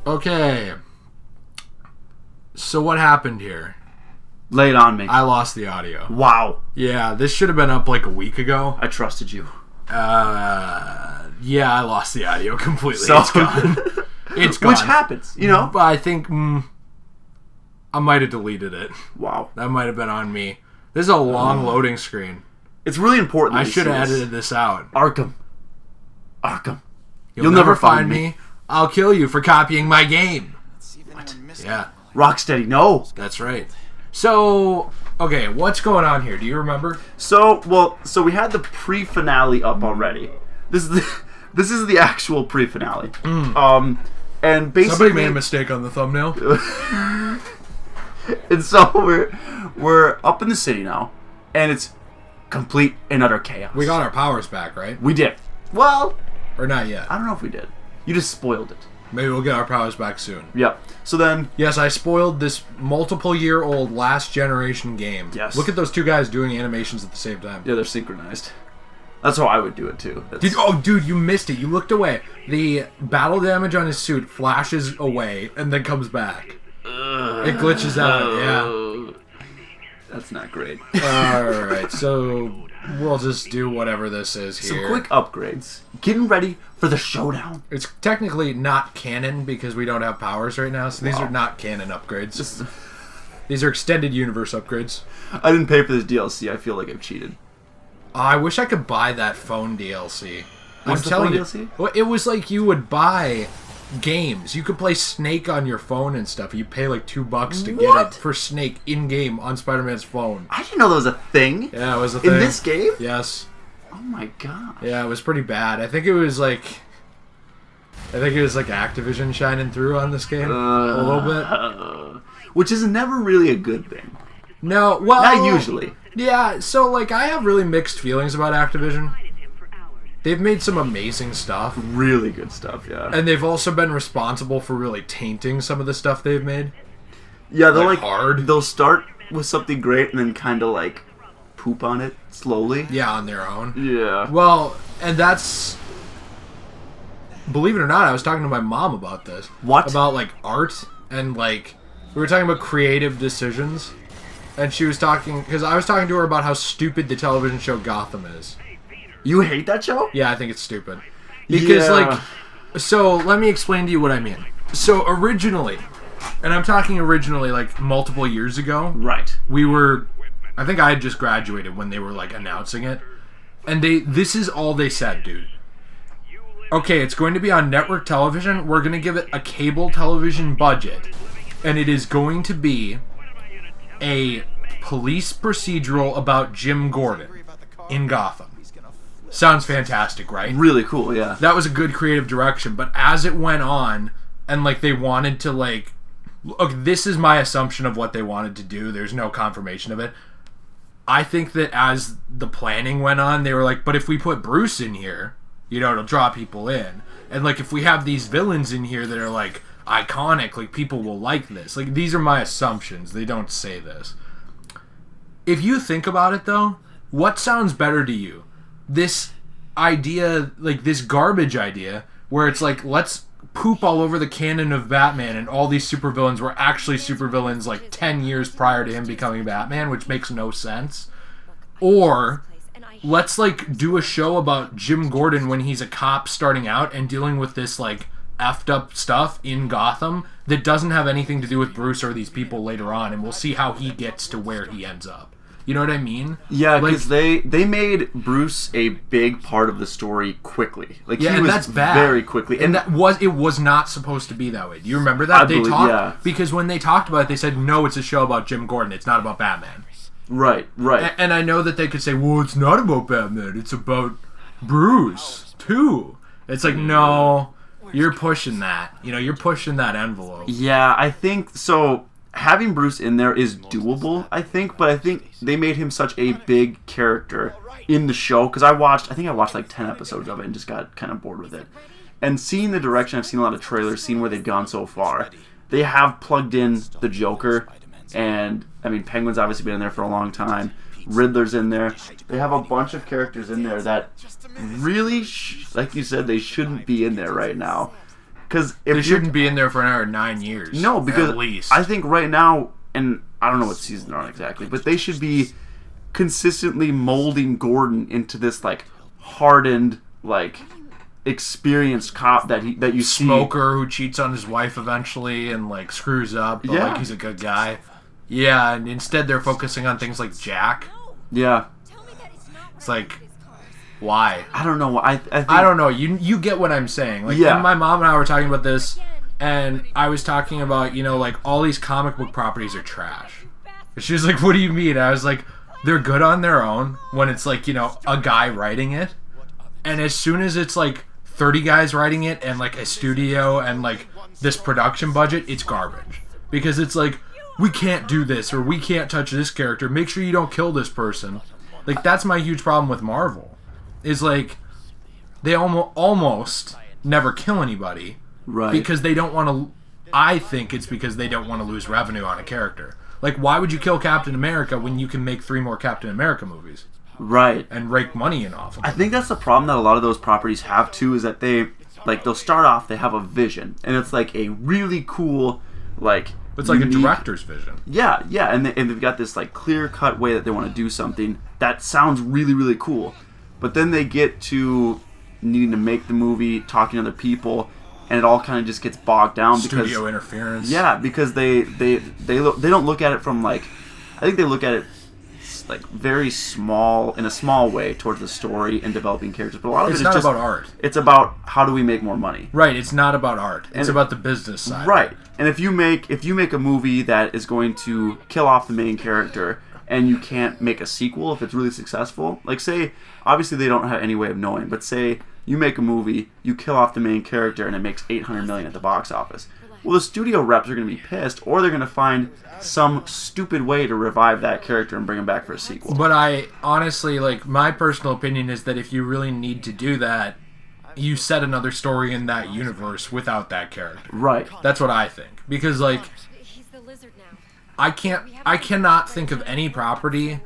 Okay. So what happened here? Lay it on me. I lost the audio. Wow. Yeah, this should have been up like a week ago. I trusted you. Yeah, I lost the audio completely. So, it's gone. It's gone. Which happens, you know? But I think I might have deleted it. Wow. That might have been on me. This is a long loading screen. It's really important. I should have edited this out. Arkham. You'll never find me. I'll kill you for copying my game. What? Yeah. Rocksteady, no. That's right. So, okay, what's going on here? Do you remember? So we had the pre-finale up already. This is the actual pre-finale. And basically Somebody made a mistake on the thumbnail. And so we're up in the city now, and it's complete and utter chaos. We got our powers back, right? We did. Well, or not yet. I don't know if we did. You just spoiled it. Maybe we'll get our powers back soon. Yep. So then... Yes, I spoiled this multiple-year-old last generation game. Yes. Look at those two guys doing animations at the same time. Yeah, they're synchronized. That's how I would do it, too. Dude, you missed it. You looked away. The battle damage on his suit flashes away and then comes back. It glitches out, yeah. That's not great. Alright, so we'll just do whatever this is here. Some quick upgrades. Getting ready for the showdown. It's technically not canon because we don't have powers right now, so these are not canon upgrades. These are extended universe upgrades. I didn't pay for this DLC. I feel like I've cheated. I wish I could buy that phone DLC. What's the phone DLC? Well, it was like you would buy games. You could play Snake on your phone and stuff. You pay like $2 to get it for Snake in-game on Spider-Man's phone. I didn't know that was a thing. Yeah, it was a thing. In this game? Yes. Oh my god. Yeah, it was pretty bad. I think it was like Activision shining through on this game a little bit. Which is never really a good thing. No, well... Not usually. Yeah, so like I have really mixed feelings about Activision. They've made some amazing stuff. Really good stuff, yeah. And they've also been responsible for really tainting some of the stuff they've made. Yeah, they're like hard. They'll start with something great and then kind of like poop on it slowly. Yeah, on their own. Yeah. Well, and that's... Believe it or not, I was talking to my mom about this. What? About like art and like... We were talking about creative decisions. And she was talking... Because I was talking to her about how stupid the television show Gotham is. You hate that show? Yeah, I think it's stupid. Because, like... So, let me explain to you what I mean. So, originally... And I'm talking originally, like, multiple years ago. Right. We were... I think I had just graduated when they were, like, announcing it. And this is all they said, dude. Okay, it's going to be on network television. We're going to give it a cable television budget. And it is going to be a police procedural about Jim Gordon in Gotham. Sounds fantastic, right? Really cool, yeah. That was a good creative direction, but as it went on, and like they wanted to like... Look, this is my assumption of what they wanted to do. There's no confirmation of it. I think that as the planning went on, they were like, but if we put Bruce in here, you know, it'll draw people in. And like if we have these villains in here that are like iconic, like people will like this. Like these are my assumptions. They don't say this. If you think about it though, what sounds better to you? This idea, like this garbage idea, where it's like, let's poop all over the canon of Batman and all these supervillains were actually supervillains like 10 years prior to him becoming Batman, which makes no sense. Or, let's like do a show about Jim Gordon when he's a cop starting out and dealing with this like effed up stuff in Gotham that doesn't have anything to do with Bruce or these people later on, and we'll see how he gets to where he ends up. You know what I mean? Yeah, because they made Bruce a big part of the story quickly. Like yeah, he and was that's bad. Very quickly, and it was not supposed to be that way. Do you remember that? Because when they talked about it, they said no, it's a show about Jim Gordon. It's not about Batman. Right. And I know that they could say, well, it's not about Batman. It's about Bruce too. It's like no, you're pushing that. You know, you're pushing that envelope. Yeah, I think so. Having Bruce in there is doable, I think, but I think they made him such a big character in the show, because I think I watched like 10 episodes of it and just got kind of bored with it. And seeing the direction, I've seen a lot of trailers, seeing where they've gone so far, they have plugged in the Joker, and, I mean, Penguin's obviously been in there for a long time, Riddler's in there, they have a bunch of characters in there that really, like you said, they shouldn't be in there right now. Because they shouldn't be in there for another 9 years. No, because at least. I think right now, and I don't know what season they're on exactly, but they should be consistently molding Gordon into this like hardened, like experienced cop that you see. Smoker who cheats on his wife eventually and like screws up, but like he's a good guy. Yeah, and instead they're focusing on things like Jack. Yeah. It's like, why? I don't know. I don't know. You get what I'm saying. Like, and my mom and I were talking about this, and I was talking about, like, all these comic book properties are trash. And she was like, what do you mean? I was like, they're good on their own when it's like, a guy writing it. And as soon as it's like 30 guys writing it and like a studio and like this production budget, it's garbage. Because it's like, we can't do this or we can't touch this character. Make sure you don't kill this person. Like, that's my huge problem with Marvel. Is like, they almost never kill anybody. Right. Because they don't want to... I think it's because they don't want to lose revenue on a character. Like, why would you kill Captain America when you can make 3 more Captain America movies? Right. And rake money in off of them. I think that's the problem that a lot of those properties have, too, is that they'll start off, they have a vision. And it's like a really cool, like... It's like a director's vision. Yeah, and they've got this like clear-cut way that they want to do something that sounds really, really cool. But then they get to needing to make the movie, talking to other people, and it all kind of just gets bogged down because studio interference. Yeah, because they don't look at it from like, I think they look at it like very small, in a small way towards the story and developing characters. But a lot of it's it is not just about art. It's about how do we make more money. Right. It's not about art. It's about the business side. Right. And if you make a movie that is going to kill off the main character and you can't make a sequel if it's really successful, like say, obviously they don't have any way of knowing, but say you make a movie, you kill off the main character and it makes $800 million at the box office. Well, the studio reps are going to be pissed, or they're going to find some stupid way to revive that character and bring him back for a sequel. But I honestly, like, my personal opinion is that if you really need to do that, you set another story in that universe without that character. Right. That's what I think. Because, like, I cannot think of any property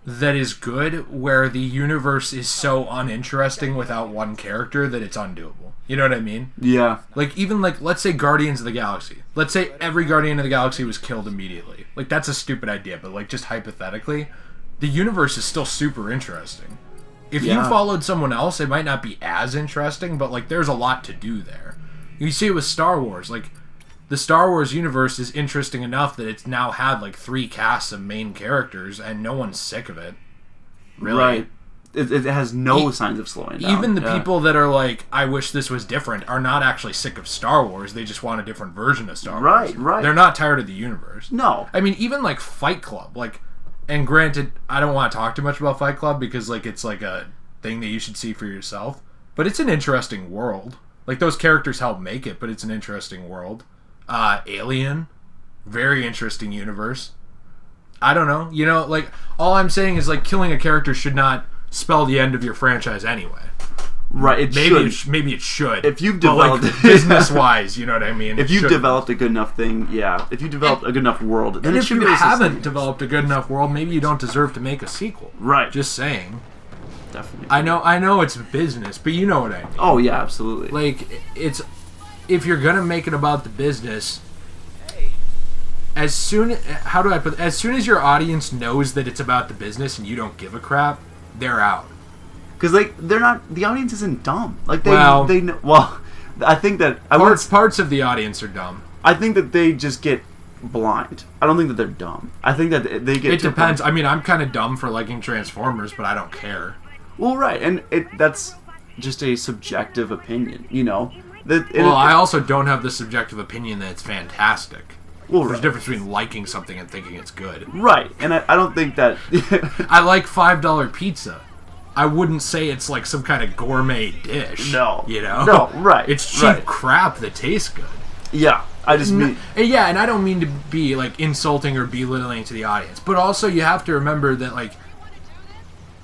that is good where the universe is so uninteresting without one character that it's undoable. You know what I mean? Yeah. Like, even, like, let's say Guardians of the Galaxy. Let's say every Guardian of the Galaxy was killed immediately. Like, that's a stupid idea, but, like, just hypothetically, the universe is still super interesting. If you followed someone else, it might not be as interesting, but, like, there's a lot to do there. You see it with Star Wars. Like, the Star Wars universe is interesting enough that it's now had, like, 3 casts of main characters, and no one's sick of it. Really. Right. It has no signs of slowing down. Even the people that are like, I wish this was different, are not actually sick of Star Wars. They just want a different version of Star Wars. Right. They're not tired of the universe. No. I mean, even, like, Fight Club. Like, and granted, I don't want to talk too much about Fight Club because, like, it's, like, a thing that you should see for yourself. But it's an interesting world. Like, those characters help make it, but it's an interesting world. Alien. Very interesting universe. I don't know. You know, like, all I'm saying is, like, killing a character should not spell the end of your franchise anyway. Right, maybe it should. If you've developed, like, business-wise, you know what I mean? If you've developed a good enough thing, if you developed a good enough world, then and if you haven't developed a good enough world, maybe you don't deserve to make a sequel. Right. Just saying. Definitely. I know it's business, but you know what I mean. Oh yeah, absolutely. Like, it's, if you're gonna make it about the business, as soon as your audience knows that it's about the business and you don't give a crap, they're out. Because, like, they're not... The audience isn't dumb. Like, they know... Well, I think that... Parts of the audience are dumb. I think that they just get blind. I don't think that they're dumb. I think that they get... It depends. I mean, I'm kind of dumb for liking Transformers, but I don't care. Well, right. And that's just a subjective opinion, you know? I also don't have the subjective opinion that it's fantastic. Well, there's a difference between liking something and thinking it's good. Right. And I don't think that... I like $5 pizza. I wouldn't say it's like some kind of gourmet dish. No. You know? No, right. It's cheap crap that tastes good. Yeah. I just mean... Yeah, and I don't mean to be, like, insulting or belittling to the audience. But also you have to remember that, like,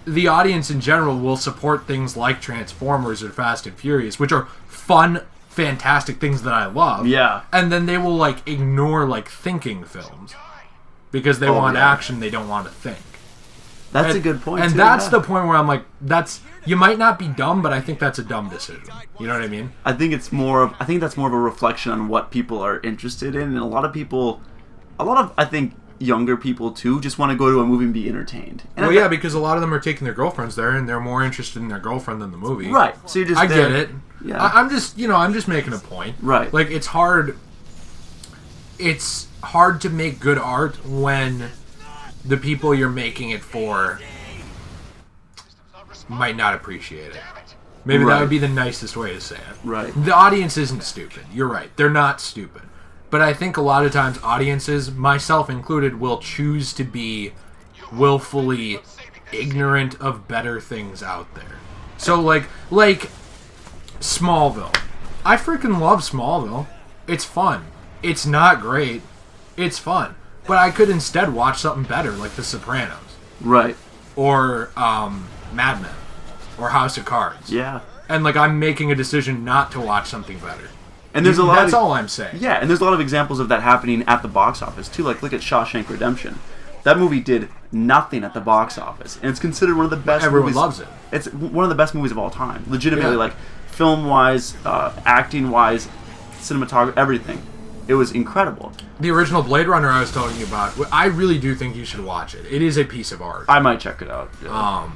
the audience in general will support things like Transformers or Fast and Furious, which are fun, fantastic things that I love. Yeah. And then they will, like, ignore, like, thinking films. Because they want action, they don't want to think. That's a good point. And too, that's yeah. the point where I'm like, you might not be dumb, but I think that's a dumb decision. You know what I mean? I think that's more of a reflection on what people are interested in, and a lot of I think younger people too just want to go to a movie and be entertained. And Well, yeah, because a lot of them are taking their girlfriends there, and they're more interested in their girlfriend than the movie. Right. So you're just I there. get it. Yeah. I'm just making a point. Right. Like, it's hard to make good art when the people you're making it for might not appreciate it. Maybe that would be the nicest way to say it. Right. The audience isn't stupid. You're right. They're not stupid. But I think a lot of times audiences, myself included, will choose to be willfully ignorant of better things out there. So, like Smallville. I freaking love Smallville. It's fun. It's not great. It's fun. But I could instead watch something better, like The Sopranos. Right. Or Mad Men. Or House of Cards. Yeah. And, like, I'm making a decision not to watch something better. And there's a lot. That's all I'm saying. Yeah, and there's a lot of examples of that happening at the box office too. Like, look at Shawshank Redemption. That movie did nothing at the box office, and it's considered one of the best. Everyone movies. loves it. It's one of the best movies of all time. Legitimately, Yeah. like film-wise, acting-wise, cinematography, everything. It was incredible. The original Blade Runner I was telling you about, I really do think you should watch it. It is a piece of art. I might check it out. Yeah.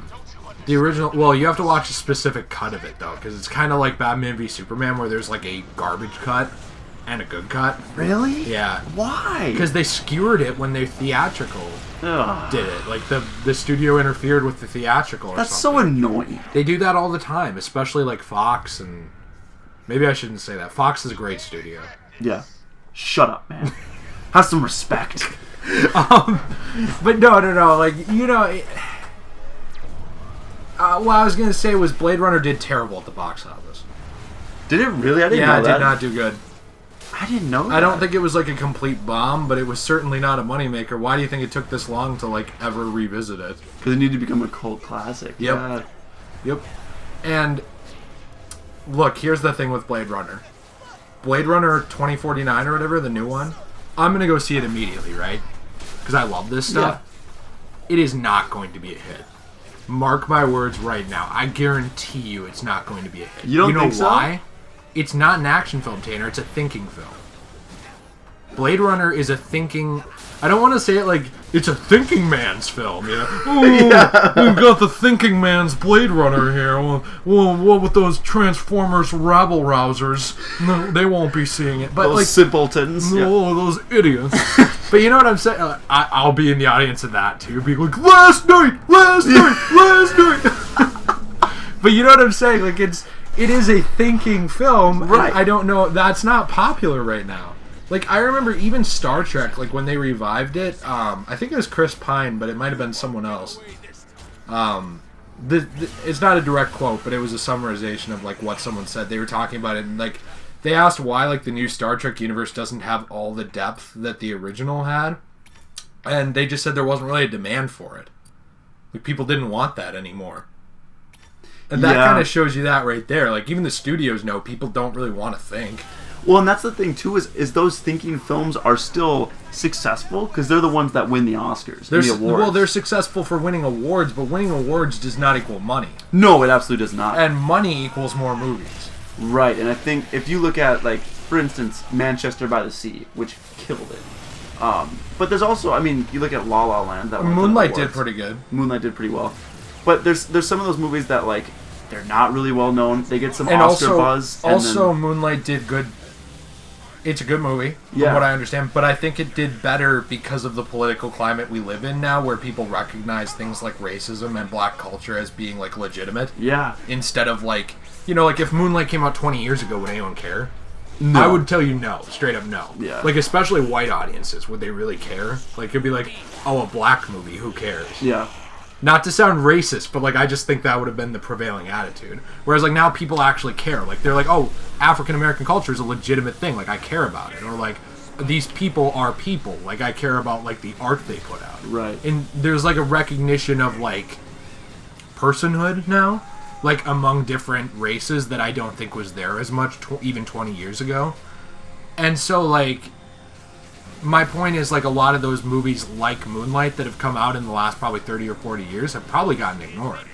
The original, well, you have to watch a specific cut of it, though, because it's kind of like Batman v Superman, where there's like a garbage cut and a good cut. Really? Yeah. Why? Because they skewered it when they theatrical Ugh. did it. Like, the studio interfered with the theatrical or That's something. so annoying. They do that all the time, especially like Fox, and maybe I shouldn't say that. Fox is a great studio. Yeah. Shut up, man. Have some respect. But no, like, you know... what I was going to say was Blade Runner did terrible at the box office. Did it really? I didn't know that. Yeah, it did not do good. I didn't know that. I don't think it was like a complete bomb, but it was certainly not a moneymaker. Why do you think it took this long to like ever revisit it? Because it needed to become a cult classic. Yep. Yeah. Yep. And look, here's the thing with Blade Runner. Blade Runner 2049 or whatever, the new one, I'm going to go see it immediately, right? Because I love this stuff. Yeah. It is not going to be a hit. Mark my words right now. I guarantee you it's not going to be a hit. You don't think so? Why? It's not an action film, Tanner. It's a thinking film. Blade Runner is a thinking... I don't want to say it like it's a thinking man's film, you know? Oh, yeah. We've got the thinking man's Blade Runner here. Well, what with those Transformers rabble-rousers? No, they won't be seeing it. But those like simpletons. No, those idiots. But you know what I'm saying? I'll be in the audience of that, too. Be like, last night! But you know what I'm saying? Like, it is a thinking film. Right. I don't know. That's not popular right now. Like, I remember even Star Trek, like, when they revived it, I think it was Chris Pine, but it might have been someone else. It's not a direct quote, but it was a summarization of, like, what someone said. They were talking about it, and, like, they asked why, like, the new Star Trek universe doesn't have all the depth that the original had, and they just said there wasn't really a demand for it. Like, people didn't want that anymore. And that kind of shows you that right there. Like, even the studios know people don't really want to think. Well, and that's the thing, too, is those thinking films are still successful because they're the ones that win the Oscars, the awards. Well, they're successful for winning awards, but winning awards does not equal money. No, it absolutely does not. And money equals more movies. Right, and I think if you look at, like, for instance, Manchester by the Sea, which killed it. But there's also, I mean, you look at La La Land. That Moonlight did pretty good. Moonlight did pretty well. But there's some of those movies that, like, they're not really well known. They get some Oscar buzz. And also, Moonlight did good. It's a good movie, from what I understand, but I think it did better because of the political climate we live in now, where people recognize things like racism and black culture as being, like, legitimate. Yeah. Instead of, like, you know, like, if Moonlight came out 20 years ago, would anyone care? No. I would tell you no, straight up no. Yeah. Like, especially white audiences, would they really care? Like, it'd be like, oh, a black movie, who cares? Yeah. Not to sound racist, but, like, I just think that would have been the prevailing attitude. Whereas, like, now people actually care. Like, they're like, oh, African-American culture is a legitimate thing. Like, I care about it. Or, like, these people are people. Like, I care about, like, the art they put out. Right. And there's, like, a recognition of, like, personhood now. Like, among different races that I don't think was there as much even 20 years ago. And so, like, my point is, like, a lot of those movies like Moonlight that have come out in the last probably 30 or 40 years have probably gotten ignored.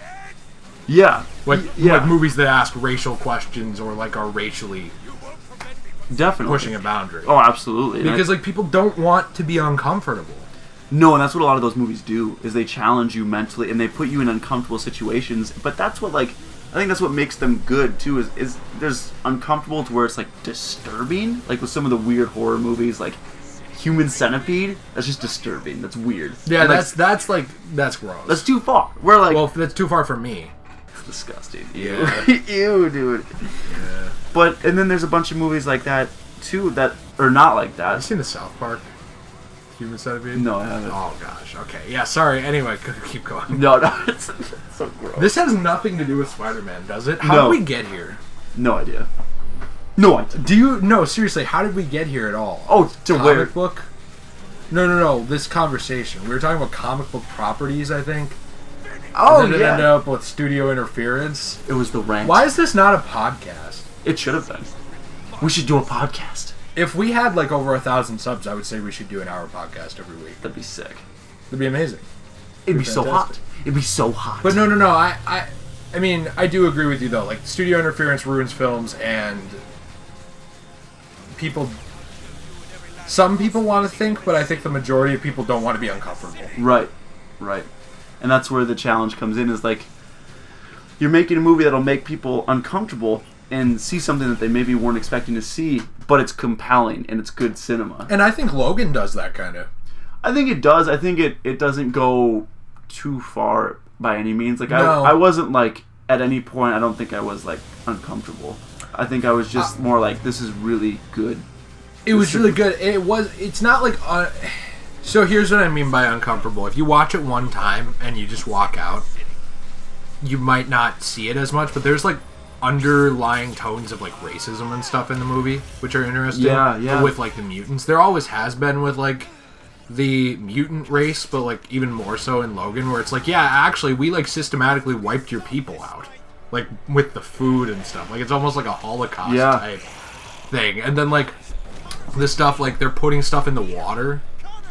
Yeah. Like movies that ask racial questions or, like, are racially definitely pushing a boundary. Oh, absolutely. Because, like, people don't want to be uncomfortable. No, and that's what a lot of those movies do, is they challenge you mentally, and they put you in uncomfortable situations. But that's what, like, I think that's what makes them good, too, is there's uncomfortable to where it's, like, disturbing. Like, with some of the weird horror movies, like Human Centipede, that's just disturbing. That's weird. Yeah, and that's gross. That's too far. We're like... Well, that's too far for me. It's disgusting. Yeah. Ew, dude. Yeah. But, and then there's a bunch of movies like that, too, that are not like that. Have you seen the South Park? Human Centipede? No, I haven't. Oh, gosh. Okay. Yeah, sorry. Anyway, keep going. No, it's so gross. This has nothing to do with Spider-Man, does it? How did we get here? No idea. No idea. Do you... No, seriously, how did we get here at all? Oh, to where? Comic book? No. This conversation. We were talking about comic book properties, I think. Oh, and then yeah. it ended up with studio interference. It was the rant. Why is this not a podcast? It should have been. We should do a podcast. If we had, like, over 1,000 subs, I would say we should do an hour podcast every week. That'd be sick. It'd be amazing. It'd be so hot. It'd be so hot. But no. I mean, I do agree with you, though. Like, studio interference ruins films, and people... Some people want to think, but I think the majority of people don't want to be uncomfortable. Right. And that's where the challenge comes in, is, like, you're making a movie that'll make people uncomfortable and see something that they maybe weren't expecting to see, but it's compelling and it's good cinema. And I think Logan does that kind of. I think it does. I think it doesn't go too far by any means. Like, no. I wasn't, like, at any point, I don't think I was, like, uncomfortable. I think I was just more like, this is really good. It was really good. It's not like... So here's what I mean by uncomfortable. If you watch it one time and you just walk out, you might not see it as much, but there's, like, underlying tones of, like, racism and stuff in the movie, which are interesting. Yeah. With, like, the mutants. There always has been with, like, the mutant race, but, like, even more so in Logan, where it's like, yeah, actually, we, like, systematically wiped your people out. Like, with the food and stuff. Like, it's almost like a Holocaust type thing. And then, like, this stuff, like, they're putting stuff in the water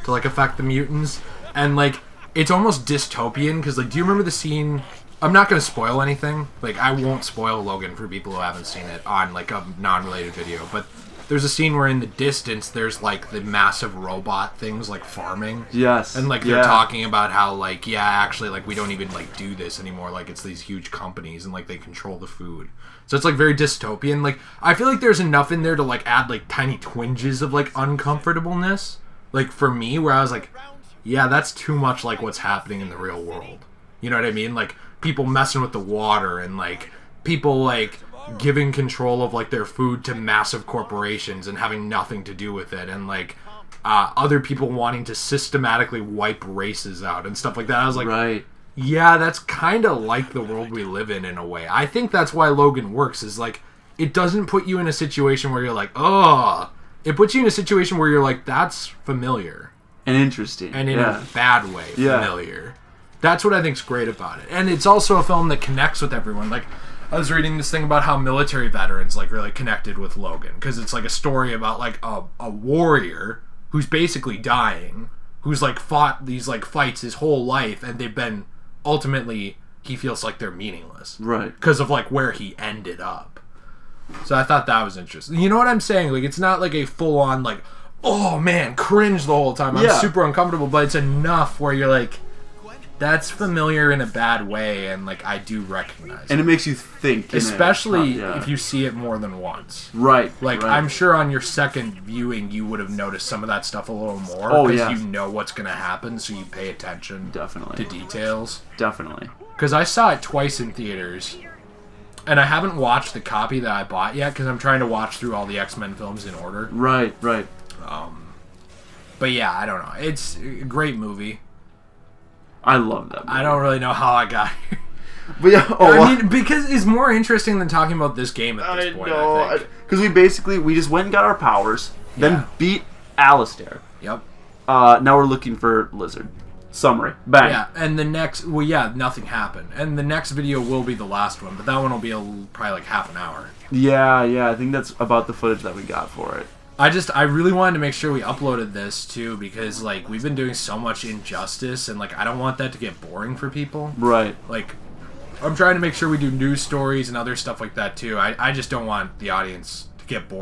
to, like, affect the mutants. And, like, it's almost dystopian, because, like, do you remember the scene... I'm not going to spoil anything. Like, I won't spoil Logan for people who haven't seen it on, like, a non-related video. But there's a scene where in the distance there's, like, the massive robot things, like, farming. Yes. And, like, they're talking about how, like, yeah, actually, like, we don't even, like, do this anymore. Like, it's these huge companies and, like, they control the food. So it's, like, very dystopian. Like, I feel like there's enough in there to, like, add, like, tiny twinges of, like, uncomfortableness. Like, for me, where I was like, yeah, that's too much like what's happening in the real world. You know what I mean? Like, people messing with the water and, like, people, like, giving control of, like, their food to massive corporations and having nothing to do with it, and, like, other people wanting to systematically wipe races out and stuff like that. I was like, right. Yeah, that's kind of like the world we live in a way. I think that's why Logan works, is, like, it doesn't put you in a situation where you're like, oh, it puts you in a situation where you're like, that's familiar. And interesting. And in a bad way, familiar. That's what I think's great about it. And it's also a film that connects with everyone. Like, I was reading this thing about how military veterans, like, really connected with Logan. Because it's, like, a story about, like, a warrior who's basically dying, who's, like, fought these, like, fights his whole life, and they've been, ultimately, he feels like they're meaningless. Right. Because of, like, where he ended up. So I thought that was interesting. You know what I'm saying? Like, it's not, like, a full-on, like, oh, man, cringe the whole time. I'm super uncomfortable, but it's enough where you're like, that's familiar in a bad way, and, like, I do recognize it. And it makes you think. Especially if you see it more than once. Right. Like, I'm sure on your second viewing, you would have noticed some of that stuff a little more. Oh, because you know what's going to happen, so you pay attention to details. Definitely. Because I saw it twice in theaters, and I haven't watched the copy that I bought yet, because I'm trying to watch through all the X-Men films in order. Right. But yeah, I don't know. It's a great movie. I love that movie. I don't really know how I got here. But yeah, I mean, because it's more interesting than talking about this game at this point, I think. Because we just went and got our powers, then beat Alistair. Yep. Now we're looking for Lizard. Summary. Bang. Yeah, and the next... Well, yeah, nothing happened. And the next video will be the last one, but that one will be probably like half an hour. Yeah, I think that's about the footage that we got for it. I really wanted to make sure we uploaded this too, because like we've been doing so much Injustice, and like I don't want that to get boring for people. Right. Like, I'm trying to make sure we do news stories and other stuff like that too. I just don't want the audience to get bored